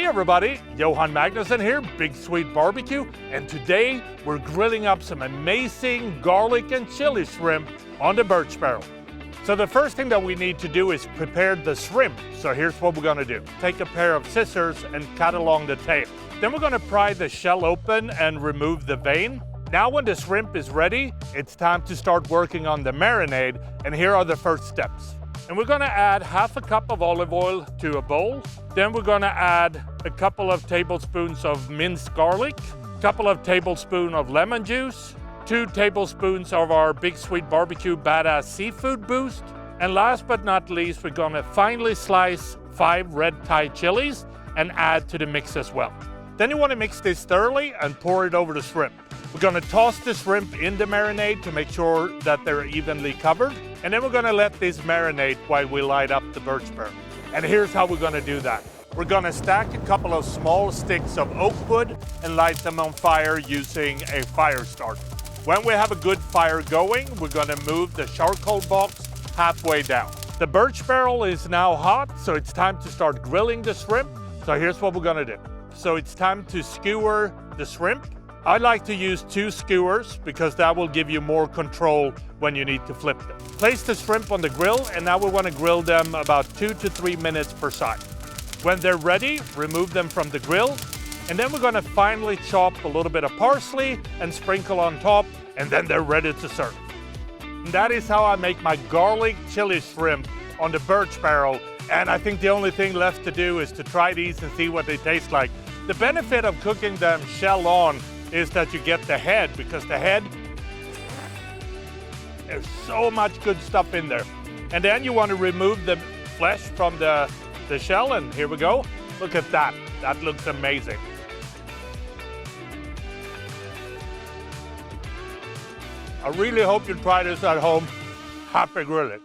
Hey everybody, Johan Magnusson here, Big Swede Barbecue, and today we're grilling up some amazing garlic and chili shrimp on the Burch Barrel. So the first thing that we need to do is prepare the shrimp. So here's what we're gonna do. Take a pair of scissors and cut along the tail. Then we're gonna pry the shell open and remove the vein. Now when the shrimp is ready, it's time to start working on the marinade, and here are the first steps. And we're gonna add half a cup of olive oil to a bowl. Then we're gonna add a couple of tablespoons of minced garlic, a couple of tablespoons of lemon juice, 2 tablespoons of our Big Swede Barbecue Badass Seafood Boost, and last but not least, we're gonna finely slice 5 red Thai chilies and add to the mix as well. Then you wanna mix this thoroughly and pour it over the shrimp. We're gonna toss the shrimp in the marinade to make sure that they're evenly covered. And then we're gonna let this marinate while we light up the Burch Barrel. And here's how we're gonna do that. We're gonna stack a couple of small sticks of oak wood and light them on fire using a fire starter. When we have a good fire going, we're gonna move the charcoal box halfway down. The Burch Barrel is now hot, so it's time to start grilling the shrimp. So here's what we're gonna do. So it's time to skewer the shrimp. I like to use 2 skewers because that will give you more control when you need to flip them. Place the shrimp on the grill, and now we want to grill them about 2 to 3 minutes per side. When they're ready, remove them from the grill, and then we're going to finely chop a little bit of parsley and sprinkle on top, and then they're ready to serve. And that is how I make my garlic chili shrimp on the Burch Barrel, and I think the only thing left to do is to try these and see what they taste like. The benefit of cooking them shell on is that you get the head, because the head, there's so much good stuff in there. And then you want to remove the flesh from the shell, and here we go. Look at that. That looks amazing. I really hope you try this at home. Happy grilling.